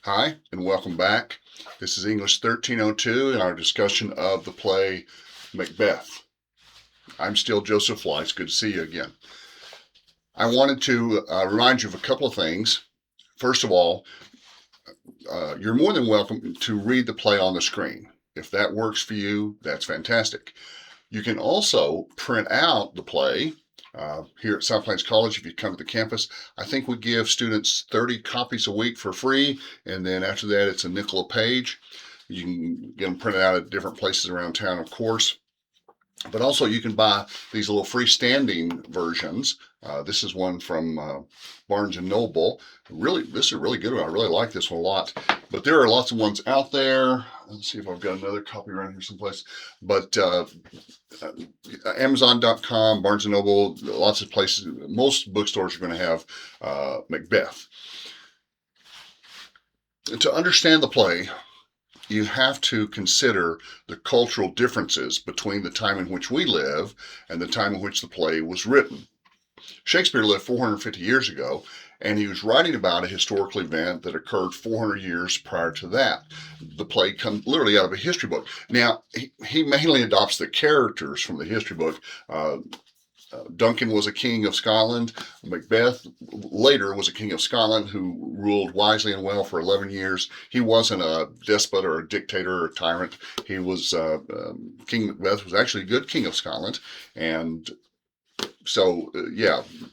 Hi, and welcome back. This is English 1302 in our discussion of the play Macbeth. I'm still Joseph Fly. It's good to see you again. I wanted to remind you of a couple of things. First of all, you're more than welcome to read the play on the screen. If that works for you, that's fantastic. You can also print out the play here at South Plains College. If you come to the campus, I think we give students 30 copies a week for free, and then after that, it's a nickel a page. You can get them printed out at different places around town, of course. But also, you can buy these little freestanding versions. This is one from Barnes and Noble. Really, this is a really good one. I really like this one a lot. But there are lots of ones out there. Let's see if I've got another copy around here someplace. But Amazon.com, Barnes and Noble, lots of places. Most bookstores are going to have Macbeth. To understand the play, you have to consider the cultural differences between the time in which we live and the time in which the play was written. Shakespeare lived 450 years ago, and he was writing about a historical event that occurred 400 years prior to that. The play comes literally out of a history book. Now, he mainly adopts the characters from the history book. Duncan was a king of Scotland. Macbeth later was a king of Scotland who ruled wisely and well for 11 years. He wasn't a despot or a dictator or a tyrant. He was King Macbeth was actually a good king of Scotland, and so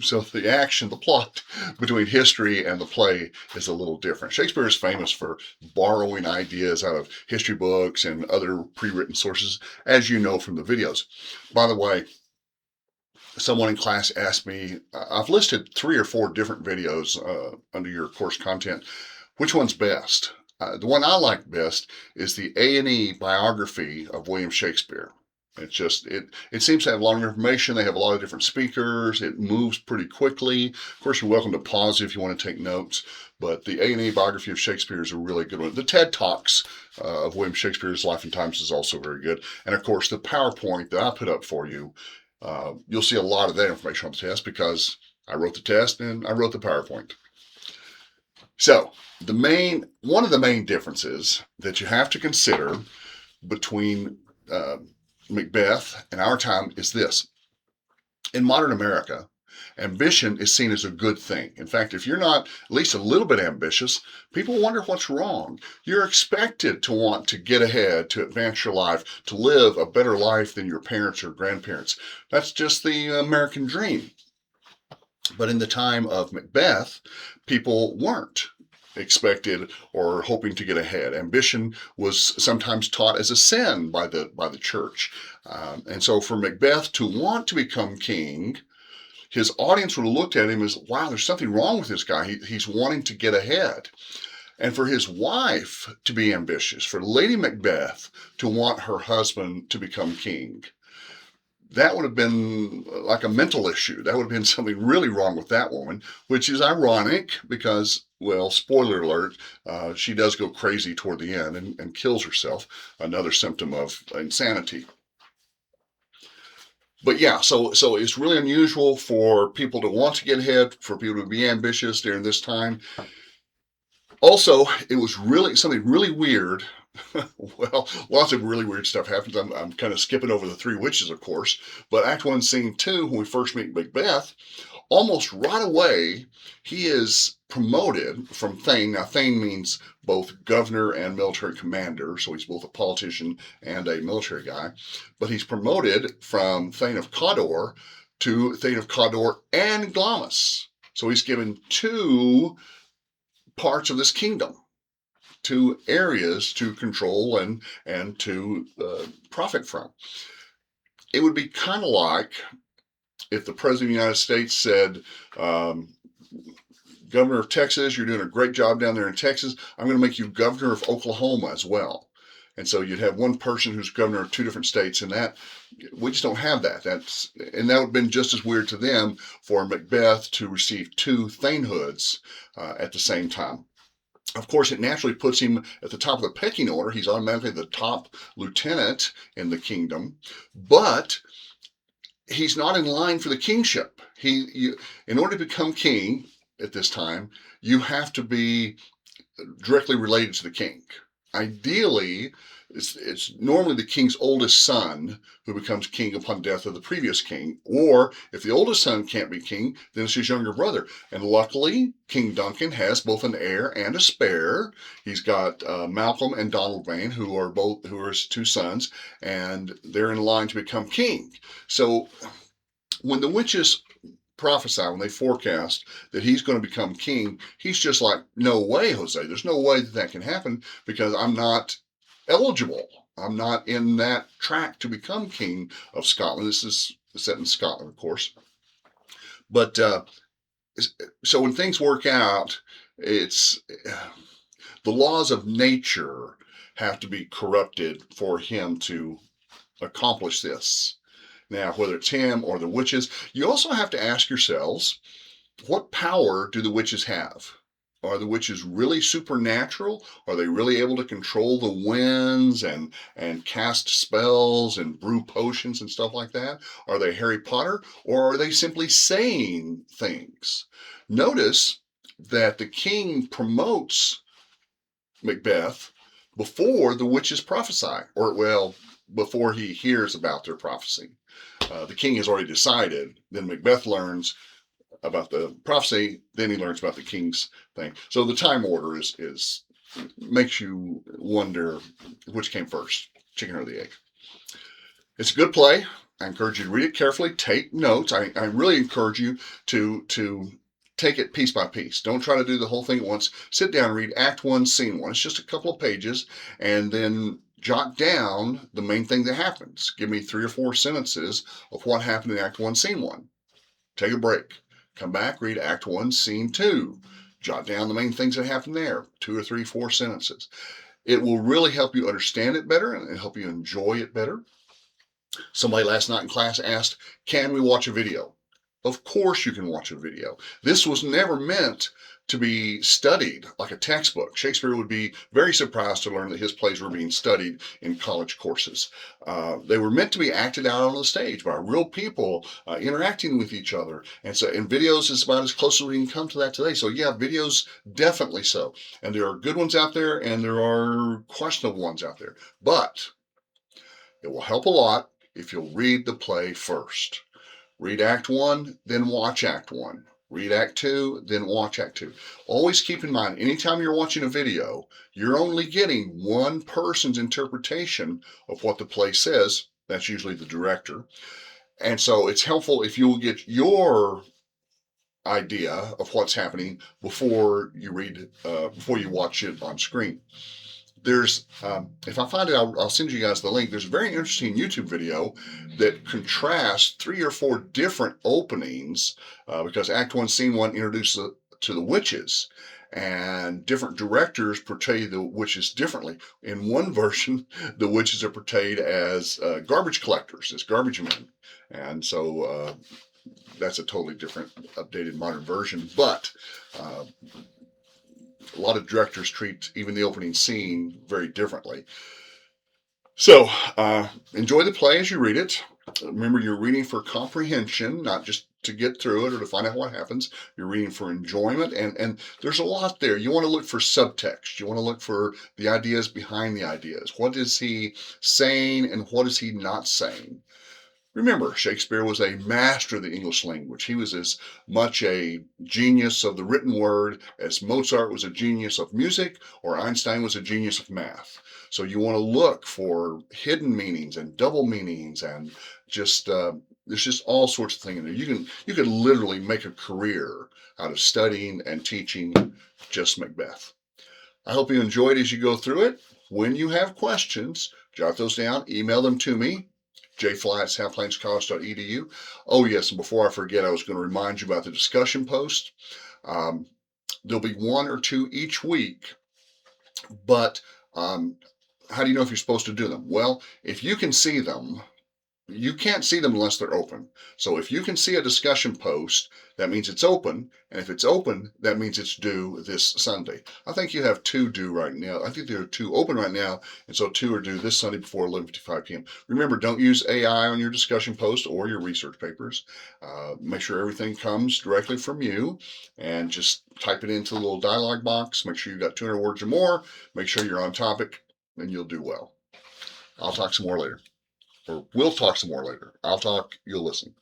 so the action, the plot between history and the play is a little different. Shakespeare is famous for borrowing ideas out of history books and other pre-written sources, as you know from the videos. By the way, someone in class asked me, I've listed 3 or 4 different videos under your course content. Which one's best? The one I like best is the A&E biography of William Shakespeare. It seems to have a lot of information. They have a lot of different speakers. It moves pretty quickly. Of course, you're welcome to pause if you want to take notes. But the A&E biography of Shakespeare is a really good one. The TED Talks of William Shakespeare's Life and Times is also very good. And of course, the PowerPoint that I put up for you, you'll see a lot of that information on the test because I wrote the test and I wrote the PowerPoint. So one of the main differences that you have to consider between Macbeth and our time is this. In modern America, ambition is seen as a good thing. In fact, if you're not at least a little bit ambitious, people wonder what's wrong. You're expected to want to get ahead, to advance your life, to live a better life than your parents or grandparents. That's just the American dream. But in the time of Macbeth, people weren't expected or hoping to get ahead. Ambition was sometimes taught as a sin by the church. And so for Macbeth to want to become king, his audience would have looked at him as, wow, there's something wrong with this guy. He's wanting to get ahead. And for his wife to be ambitious, for Lady Macbeth to want her husband to become king, that would have been like a mental issue. That would have been something really wrong with that woman, which is ironic because, well, spoiler alert, she does go crazy toward the end and kills herself, another symptom of insanity. But yeah, so it's really unusual for people to want to get ahead, for people to be ambitious during this time. Also, it was really something really weird. Well, lots of really weird stuff happens. I'm kind of skipping over the 3 witches, of course. But Act 1, Scene 2, when we first meet Macbeth, almost right away, he is promoted from Thane. Now, Thane means both governor and military commander, so he's both a politician and a military guy. But he's promoted from Thane of Cawdor to Thane of Cawdor and Glamis. So he's given 2 parts of this kingdom, 2 areas to control and to profit from. It would be kind of like if the President of the United States said, Governor of Texas, you're doing a great job down there in Texas. I'm going to make you governor of Oklahoma as well. And so you'd have one person who's governor of 2 different states, and that we just don't have that. And that would have been just as weird to them for Macbeth to receive 2 thanehoods at the same time. Of course, it naturally puts him at the top of the pecking order. He's automatically the top lieutenant in the kingdom, but he's not in line for the kingship. In order to become king at this time, you have to be directly related to the king. Ideally, it's normally the king's oldest son who becomes king upon death of the previous king. Or if the oldest son can't be king, then it's his younger brother. And luckily, King Duncan has both an heir and a spare. He's got Malcolm and Donald Vane, who are his two sons, and they're in line to become king. So when the witches prophesy, when they forecast that he's going to become king, he's just like, no way, Jose. There's no way that that can happen because I'm not eligible. I'm not in that track to become king of Scotland. This is set in Scotland, of course. But so when things work out, it's the laws of nature have to be corrupted for him to accomplish this. Now, whether it's him or the witches, you also have to ask yourselves, what power do the witches have? Are the witches really supernatural? Are they really able to control the winds and cast spells and brew potions and stuff like that? Are they Harry Potter, or are they simply saying things? Notice that the king promotes Macbeth before the witches prophesy, or, well, before he hears about their prophecy. The king has already decided. Then Macbeth learns about the prophecy. Then he learns about the king's thing. So the time order is makes you wonder which came first, chicken or the egg. It's a good play. I encourage you to read it carefully. Take notes. I really encourage you to take it piece by piece. Don't try to do the whole thing at once. Sit down and read Act 1, Scene 1. It's just a couple of pages, and then jot down the main thing that happens. Give me 3 or 4 sentences of what happened in Act 1, Scene 1. Take a break. Come back, read Act 1, Scene 2. Jot down the main things that happened there. 2 or 3, 4 sentences. It will really help you understand it better and help you enjoy it better. Somebody last night in class asked, can we watch a video? Of course you can watch a video. This was never meant to be studied like a textbook. Shakespeare would be very surprised to learn that his plays were being studied in college courses. They were meant to be acted out on the stage by real people interacting with each other. And videos is about as close as we can come to that today. So yeah, videos definitely so. And there are good ones out there and there are questionable ones out there. But it will help a lot if you'll read the play first. Read Act 1, then watch Act 1. Read Act 2, then watch Act 2. Always keep in mind, anytime you're watching a video, you're only getting one person's interpretation of what the play says. That's usually the director. And so it's helpful if you'll get your idea of what's happening before you watch it on screen. There's, if I find it, I'll send you guys the link. There's a very interesting YouTube video that contrasts 3 or 4 different openings because Act 1, Scene 1 introduces to the witches, and different directors portray the witches differently. In one version, the witches are portrayed as garbage collectors, as garbage men, and so that's a totally different, updated, modern version. But a lot of directors treat even the opening scene very differently. So enjoy the play as you read it. Remember, you're reading for comprehension, not just to get through it or to find out what happens. You're reading for enjoyment, and there's a lot there. You want to look for subtext. You want to look for the ideas behind the ideas. What is he saying and what is he not saying? Remember, Shakespeare was a master of the English language. He was as much a genius of the written word as Mozart was a genius of music or Einstein was a genius of math. So you want to look for hidden meanings and double meanings and just there's just all sorts of things in there. You can literally make a career out of studying and teaching just Macbeth. I hope you enjoy it as you go through it. When you have questions, jot those down, email them to me, jfly@southplainscollege.edu. Oh, yes, and before I forget, I was going to remind you about the discussion post. There'll be 1 or 2 each week, but how do you know if you're supposed to do them? Well, if you can see them, You can't see them unless they're open. So if you can see a discussion post, that means it's open. And if it's open, that means it's due this Sunday. I think you have two due right now. I think there are two open right now. And so two are due this Sunday before 11:55 p.m. Remember, don't use AI on your discussion post or your research papers. Make sure everything comes directly from you and just type it into the little dialogue box. Make sure you've got 200 words or more. Make sure you're on topic, and you'll do well. I'll talk some more later. Or we'll talk some more later. I'll talk, you'll listen.